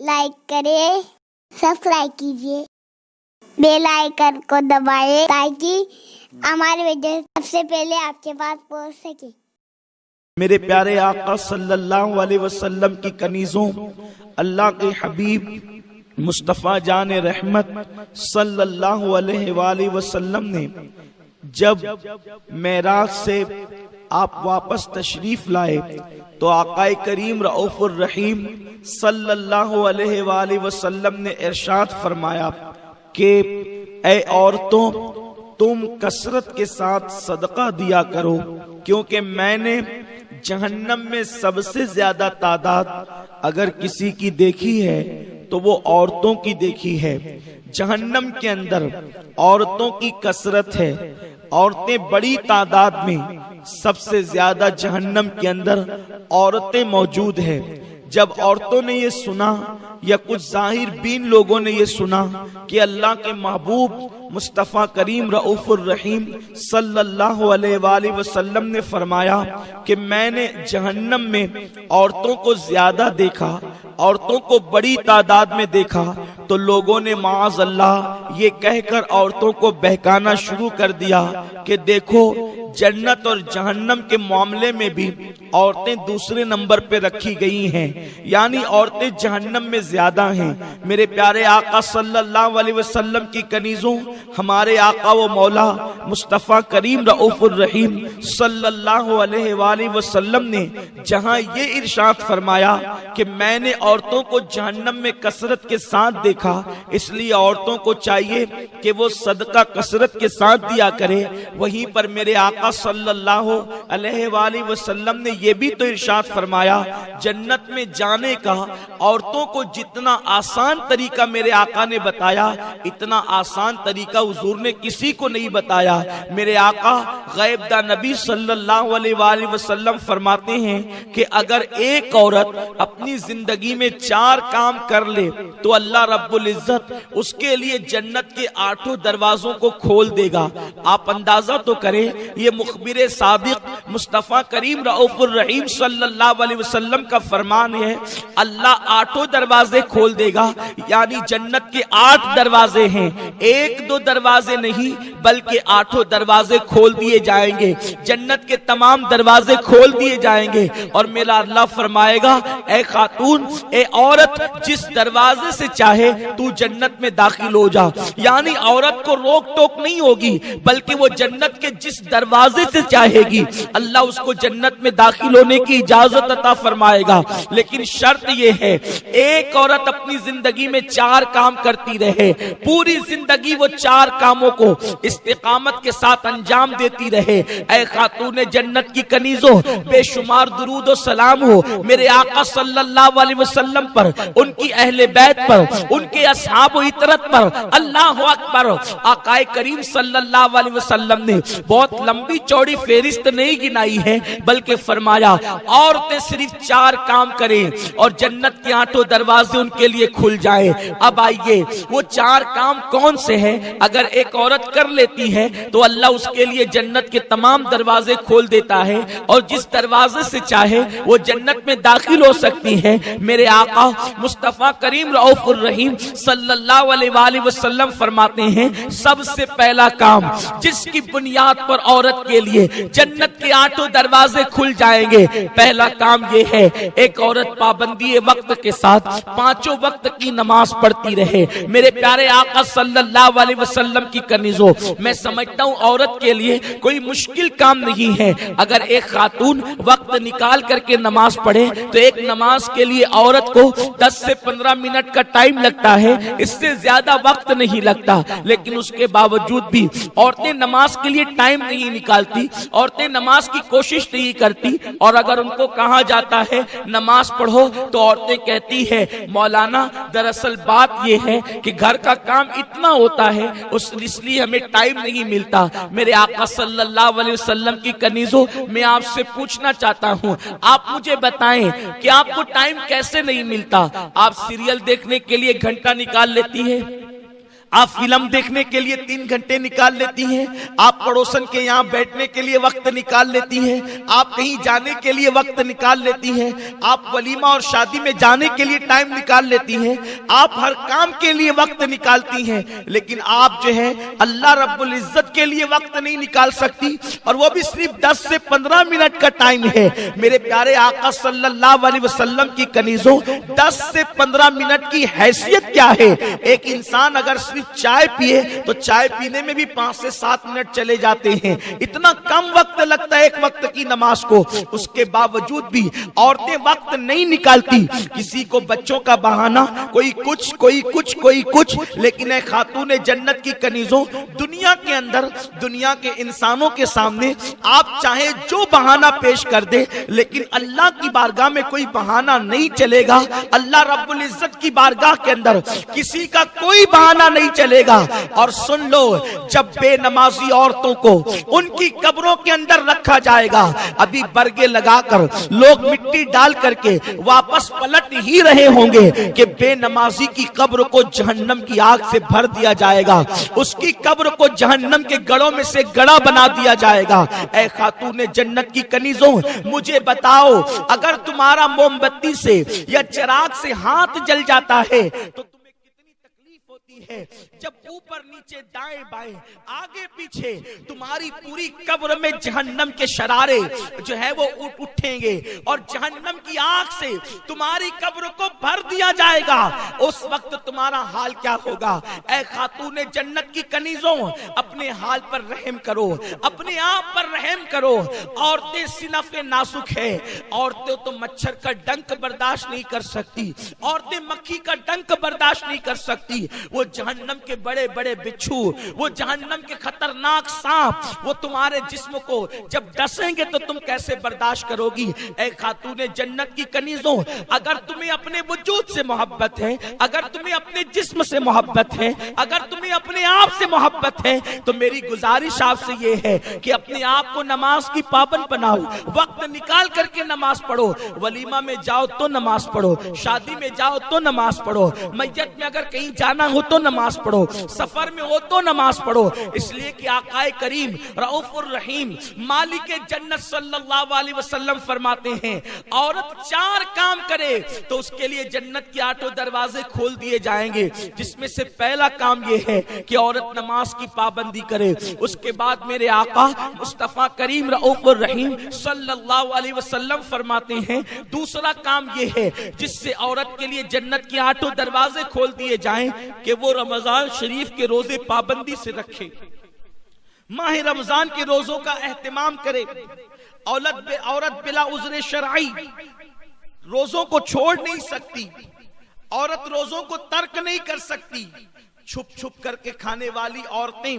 Like کریں، subscribe کیجیے، bell icon کو دبائیں تاکہ ہماری ویڈیو سب سے پہلے آپ کے پاس پہنچ سکے۔ میرے پیارے آقا صلی اللہ علیہ وسلم کی کنیزوں، اللہ کے حبیب مصطفیٰ جان رحمت صلی اللہ علیہ وآلہ وسلم نے جب معراج سے آپ واپس تشریف لائے تو آقا کریم رؤوف الرحیم صلی اللہ علیہ وآلہ وسلم نے ارشاد فرمایا کہ اے عورتوں، تم کثرت کے ساتھ صدقہ دیا کرو، کیونکہ میں نے جہنم میں سب سے زیادہ تعداد اگر کسی کی دیکھی ہے تو وہ عورتوں کی دیکھی ہے۔ جہنم کے اندر عورتوں کی کثرت ہے، عورتیں بڑی تعداد میں، سب سے زیادہ جہنم کے اندر عورتیں موجود ہیں۔ جب عورتوں نے یہ سنا یا کچھ ظاہر بین لوگوں نے یہ سنا کہ اللہ کے محبوب مصطفیٰ کریم رؤوف الرحیم صلی اللہ علیہ وآلہ وسلم نے فرمایا کہ میں نے جہنم میں عورتوں کو زیادہ دیکھا، عورتوں کو بڑی تعداد میں دیکھا، تو لوگوں نے معاذ اللہ یہ کہہ کر عورتوں کو بہکانا شروع کر دیا کہ دیکھو جنت اور جہنم کے معاملے میں بھی عورتیں دوسرے نمبر پہ رکھی گئی ہیں، یعنی عورتیں جہنم میں زیادہ ہیں۔ میرے پیارے آقا صلی اللہ علیہ وسلم کی کنیزوں، ہمارے آقا و مولا مصطفیٰ کریم رؤوف الرحیم صلی اللہ علیہ وآلہ وسلم نے جہاں یہ ارشاد فرمایا کہ میں نے عورتوں کو جہنم میں کثرت کے ساتھ دیکھا، اس لیے عورتوں کو چاہیے کہ وہ صدقہ کثرت کے ساتھ دیا کرے، وہیں پر میرے آقا صلی اللہ علیہ وآلہ وسلم نے یہ بھی تو ارشاد فرمایا جنت میں جانے کا عورتوں کو جتنا آسان طریقہ میرے آقا نے بتایا، اتنا آسان طریقہ حضور نے کسی کو نہیں بتایا۔ میرے آقا غیب داں نبی صلی اللہ علیہ وآلہ وسلم فرماتے ہیں کہ اگر ایک عورت اپنی زندگی میں 4 کام کر لے تو اللہ رب العزت اس کے لیے جنت کے 8 دروازوں کو کھول دے گا۔ آپ اندازہ تو کریں، یہ مخبر صادق مصطفیٰ کریم رؤوف الرحیم صلی اللہ علیہ وسلم کا فرمان ہے، اللہ 8 دروازے کھول دے گا، یعنی جنت کے 8 دروازے ہیں، 1-2 دروازے نہیں بلکہ 8 دروازے کھول دیے جائیں گے، جنت کے تمام دروازے کھول دیے جائیں گے۔ اور میرا اللہ فرمائے گا اے خاتون، اے عورت، جس دروازے سے چاہے تو جنت میں داخل ہو جا، یعنی عورت کو روک ٹوک نہیں ہوگی بلکہ وہ جنت کے جس دروازے سے چاہے گی اللہ اس کو جنت میں داخل ہونے کی اجازت عطا فرمائے گا۔ لیکن شرط یہ ہے ایک عورت اپنی زندگی میں 4 کام کرتی رہے، پوری زندگی وہ 4 کاموں کو استقامت کے ساتھ انجام دیتی رہے۔ اے خاتون جنت کی کنیزوں، بے شمار درود و سلام ہو میرے آقا صلی اللہ علیہ وسلم پر، ان کی اہل بیت پر، ان کے اصحاب و اطرت پر، اللہ اکبر۔ آقا کریم صلی اللہ علیہ وسلم نے بہت لمبی چوڑی فہرست نہیں گنائی ہے بلکہ فرمایا عورتیں صرف 4 کام کریں اور جنت کے 8 دروازے ان کے لیے کھل جائیں۔ اب آئیے وہ 4 کام کون سے ہیں؟ اگر ایک عورت کر لیتی ہے تو اللہ اس کے لیے جنت کے تمام دروازے کھول دیتا ہے اور جس دروازے سے چاہے وہ جنت میں داخل ہو سکتی ہے۔ میرے آقا مصطفیٰ کریم رؤوف الرحیم صلی اللہ علیہ وآلہ وسلم فرماتے ہیں سب سے پہلا کام جس کی بنیاد پر عورت کے لیے جنت کے 8 دروازے کھل جائیں گے، پہلا کام یہ ہے ایک عورت پابندی وقت کے ساتھ 5 وقت کی نماز پڑھتی رہے۔ میرے پیارے آقا صلی اللہ علیہ وسلم کی کنیزوں، میں سمجھتا ہوں عورت کے لیے کوئی مشکل کام نہیں ہے اگر ایک خاتون وقت نکال کر کے نماز پڑھے تو ایک نماز کے لیے عورت کو 10 سے 15 منٹ کا ٹائم لگتا ہے، اس سے زیادہ وقت نہیں لگتا، لیکن اس کے باوجود بھی عورتیں نماز کے لیے ٹائم نہیں نکالتی، عورتیں نماز کی کوشش نہیں کرتی، اور اگر ان کو کہا جاتا ہے نماز پڑھو تو عورتیں کہتی ہے مولانا دراصل بات یہ ہے کہ گھر کا کام اتنا ہوتا ہے اس لیے ہمیں ٹائم نہیں ملتا۔ میرے آقا صلی اللہ علیہ وسلم کی کنیزوں، میں آپ سے پوچھنا چاہتا ہوں، آپ مجھے بتائیں کہ آپ کو ٹائم کیسے نہیں ملتا؟ آپ سیریل دیکھنے کے لیے گھنٹہ نکال لیتی ہے، آپ فلم دیکھنے کے لیے 3 گھنٹے نکال لیتی ہیں، آپ پڑوسن کے یہاں بیٹھنے کے لیے وقت نکال لیتی ہیں، آپ کہیں جانے کے لیے وقت نکال لیتی ہیں، آپ ولیمہ اور شادی میں جانے کے لیے ٹائم نکال لیتی ہیں، آپ ہر کام کے لیے وقت نکالتی ہیں، لیکن آپ جو ہے اللہ رب العزت کے لیے وقت نہیں نکال سکتی، اور وہ بھی صرف 10 سے 15 منٹ کا ٹائم ہے۔ میرے پیارے آقا صلی اللہ علیہ وسلم کی کنیزوں، 10 سے 15 منٹ کی حیثیت کیا ہے؟ ایک انسان اگر صرف چائے پیے تو چائے پینے میں بھی 5 سے 7 منٹ چلے جاتے ہیں، اتنا کم وقت لگتا ہے ایک وقت کی نماز کو۔ اس کے باوجود بھی عورتیں وقت نہیں نکالتی، کسی کو بچوں کا بہانہ، کوئی کچھ کوئی کچھ کوئی کچھ، لیکن اے خاتون جنت کی کنیزوں، دنیا کے اندر، دنیا کے انسانوں کے سامنے آپ چاہے جو بہانہ پیش کر دے، لیکن اللہ کی بارگاہ میں کوئی بہانہ نہیں چلے گا۔ اللہ رب العزت کی بارگاہ کے اندر کسی کا کوئی بہانہ نہیں چلے گا۔ اور سن لو، جب بے نمازی عورتوں کو ان کی قبروں کے اندر رکھا جائے گا، ابھی برگے لگا کر لوگ مٹی ڈال کر کے واپس پلٹ ہی رہے ہوں گے کہ بے نمازی کی قبر کو جہنم کی آگ سے بھر دیا جائے گا، اس کی قبر کو جہنم کے گڑوں میں سے گڑا بنا دیا جائے گا۔ اے خاتون جنت کی کنیزوں، مجھے بتاؤ، اگر تمہارا موم بتی سے یا چراغ سے ہاتھ جل جاتا ہے تو تمہیں کتنی تکلیف ہوتی ہے جب اوپر نیچے دائیں بائیں آگے پیچھے تمہاری پوری قبر میں جہنم کے شرارے جو ہے وہ اٹھیں گے اور جہنم کی آگ سے تمہاری قبر کو بھر دیا جائے گا۔ اس وقت تمہارا حال کیا ہوگا؟ اے خاتون جنت کی کنیزوں، اپنے حال پر رحم کرو، اپنے آپ پر رحم کرو۔ عورتیں صنف نازک ہے، عورتیں تو مچھر کا ڈنک برداشت نہیں کر سکتی، عورتیں مکھی کا ڈنک برداشت نہیں کر سکتی، وہ جہنم کے بڑے بڑے بچھو، وہ جہنم کے خطرناک سانپ وہ تمہارے جسم کو جب ڈسیں گے تو تم کیسے برداشت کرو گی؟ اے خاتون جنت کی کنیزوں، اگر تمہیں اپنے وجود سے محبت ہے، اگر تمہیں اپنے جسم سے محبت ہے، اگر تمہیں اپنے آپ سے محبت ہے، تو میری گزارش آپ سے یہ ہے کہ اپنے آپ کو نماز کی پابند بناؤ، وقت نکال کر کے نماز پڑھو، ولیمہ میں جاؤ تو نماز پڑھو، شادی میں جاؤ تو نماز پڑھو، میت میں اگر کہیں جانا ہو تو نماز پڑھو، سفر میں ہو تو نماز پڑھو، اس لیے کہ آقا کریم رؤوف الرحیم مالک جنت صلی اللہ علیہ وسلم فرماتے ہیں، عورت 4 کام کرے تو اس کے لیے جنت کے 8 دروازے کھول دیے جائیں گے، جس میں سے پہلا کام یہ ہے کہ عورت نماز کی پابندی کرے۔ اس کے بعد میرے آقا مصطفیٰ کریم رؤوف الرحیم صلی اللہ علیہ وسلم فرماتے ہیں، دوسرا کام یہ ہے جس سے عورت کے لیے جنت کے 8 دروازے کھول دیے جائیں کہ وہ رمضان شریف کے روزے پابندی سے رکھے، ماہ رمضان کے روزوں کا اہتمام کرے۔ عورت بلا عذر شرعی روزوں کو چھوڑ نہیں سکتی، عورت روزوں کو ترک نہیں کر سکتی۔ چھپ چھپ کر کے کھانے والی عورتیں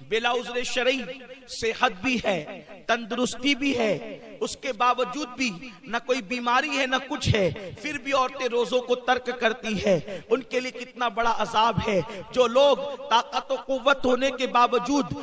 بلا عذر شرعی، صحت بھی ہے، تندرستی بھی ہے، اس کے باوجود بھی نہ کوئی بیماری ہے نہ کچھ ہے، پھر بھی عورتیں روزوں کو ترک کرتی ہے، ان کے لیے کتنا بڑا عذاب ہے۔ جو لوگ طاقت و قوت ہونے کے باوجود،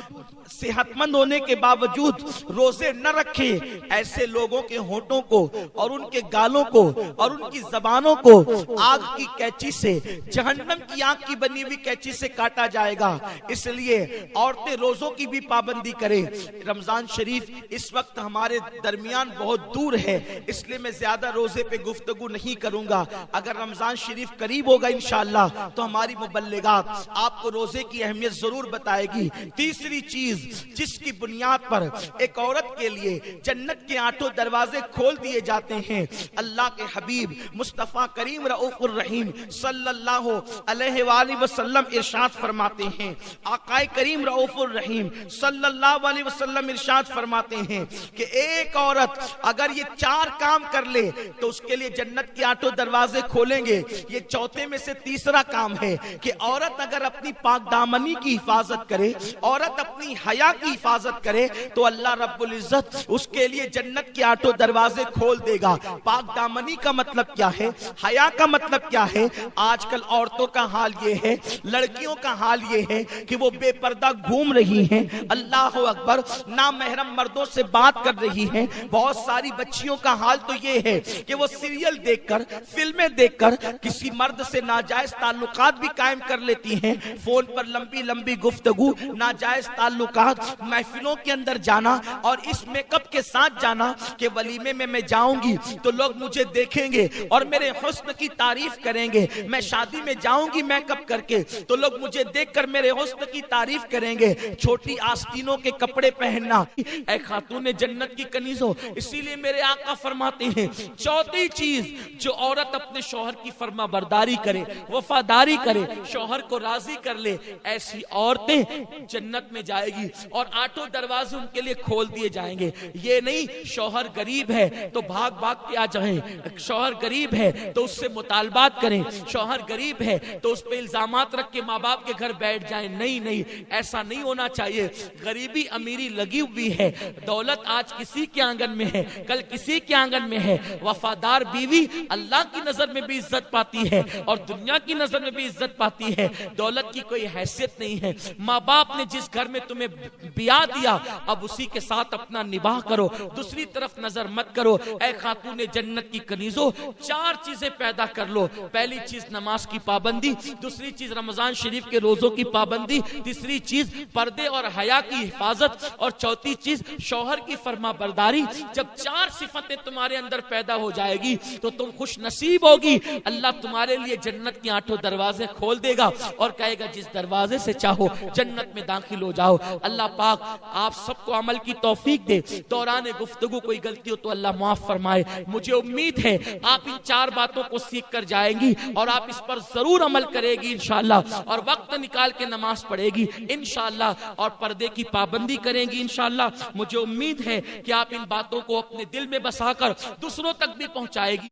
صحت مند ہونے کے باوجود روزے نہ رکھے، ایسے لوگوں کے ہونٹوں کو اور ان کے گالوں کو اور ان کی زبانوں کو آگ کی کینچی سے، جہنم کی آگ کی بنی ہوئی کینچی سے کاٹا جائے گا۔ اس لیے عورتیں روزوں کی بھی پابندی کریں۔ رمضان شریف اس وقت ہمارے درمیان بہت دور ہے، اس لیے میں زیادہ روزے پہ گفتگو نہیں کروں گا۔ اگر رمضان شریف قریب ہوگا انشاءاللہ تو ہماری مبلغات آپ کو روزے کی اہمیت ضرور بتائے گی۔ تیسری چیز جس کی بنیاد پر ایک عورت کے لیے جنت کے 8 دروازے کھول دیے جاتے ہیں، اللہ کے حبیب مصطفیٰ کریم رؤوف الرحیم صلی اللہ علیہ وآلہ وسلم ارشاد فرماتے ہیں، آقا کریم رؤوف الرحیم صلی اللہ علیہ وسلم ارشاد فرماتے ہیں کہ ایک عورت اگر یہ 4 کام کر لے تو اس کے لیے جنت کے 8 دروازے کھولیں گے۔ یہ چوتھے میں سے تیسرا کام ہے کہ عورت اگر اپنی پاک دامنی کی حفاظت کرے، عورت اپنی حیا کی حفاظت کرے تو اللہ رب العزت اس کے لیے جنت کے 8 دروازے کھول دے گا۔ پاک دامنی کا مطلب کیا ہے؟ حیا کا مطلب کیا ہے؟ آج کل عورتوں کا حال یہ ہے، لڑکیوں کا حال یہ ہے کہ وہ بے پردہ گھوم رہی ہیں، اللہ اکبر، نامحرم مردوں سے بات کر رہی ہیں، بہت ساری بچیوں کا حال تو یہ ہے کہ وہ سیریل دیکھ کر، فلمیں دیکھ کر کسی مرد سے ناجائز تعلقات بھی قائم کر لیتی ہیں، فون پر لمبی لمبی گفتگو، ناجائز تعلقات، محفلوں کے اندر جانا اور اس میک اپ کے ساتھ جانا کہ ولیمے میں میں جاؤں گی تو لوگ مجھے دیکھیں گے اور میرے حسن کی تعریف کریں گے، میں شادی میں جاؤں گی میک اپ کر کے تو لوگ مجھے دیکھ کر میرے حسن کی تعریف کریں گے، چھوٹی آستینوں کے کپڑے پہننا۔ اے خاتون جنت کی کنیزوں، اسی لیے میرے آقا فرماتے ہیں چوتھی چیز جو عورت اپنے شوہر کی فرما برداری کرے، وفاداری کرے، شوہر کو راضی کر لے، ایسی عورتیں جنت میں جائے گی اور 8 دروازے ان کے لیے کھول دیے جائیں گے۔ یہ نہیں شوہر غریب ہے تو بھاگ بھاگ کے آ جائیں، شوہر غریب ہے تو اس سے مطالبات کریں، شوہر غریب ہے تو اس پہ الزامات رکھ کے ماں باپ کے گھر بیٹھ جائیں۔ نہیں، ایسا نہیں ہونا چاہیے۔ غریبی امیری لگی ہوئی ہے، دولت آج کسی کے آنگن میں ہے، کل کسی کے آنگن میں ہے۔ وفادار بیوی اللہ کی نظر میں بھی عزت پاتی ہے اور دنیا کی نظر میں بھی عزت پاتی ہے، دولت کی کوئی حیثیت نہیں ہے۔ ماں باپ نے جس گھر میں تمہیں بیاہ دیا اب اسی کے ساتھ اپنا نباہ کرو، دوسری طرف نظر مت کرو۔ اے خاتون جنت کی کنیزوں، 4 چیزیں پیدا کر لو۔ پہلی چیز نماز کی پابندی، دوسری چیز رمضان شریف کے روزوں کی پابندی، تیسری چیز پردے اور حیا کی حفاظت اور چوتھی چیز شوہر کی فرما برداری۔ جب 4 صفتیں تمہارے اندر پیدا ہو جائے گی تو تم خوش نصیب ہوگی، اللہ تمہارے لیے جنت کے 8 دروازے کھول دے گا اور کہے گا جس دروازے سے چاہو جنت میں داخل ہو جاؤ۔ اللہ پاک آپ سب کو عمل کی توفیق دے۔ دوران گفتگو کوئی غلطی ہو تو اللہ معاف فرمائے۔ مجھے امید ہے آپ ان 4 باتوں کو سیکھ کر جائیں گی اور آپ اس پر ضرور عمل کرے گی انشاءاللہ، اور وقت نکال کے نماز پڑھے گی انشاءاللہ، اور پردے کی پابندی کریں گی انشاءاللہ۔ مجھے امید ہے کہ آپ ان باتوں کو اپنے دل میں بسا کر دوسروں تک بھی پہنچائے گی۔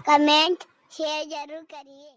کمنٹ شیئر ضرور کریے۔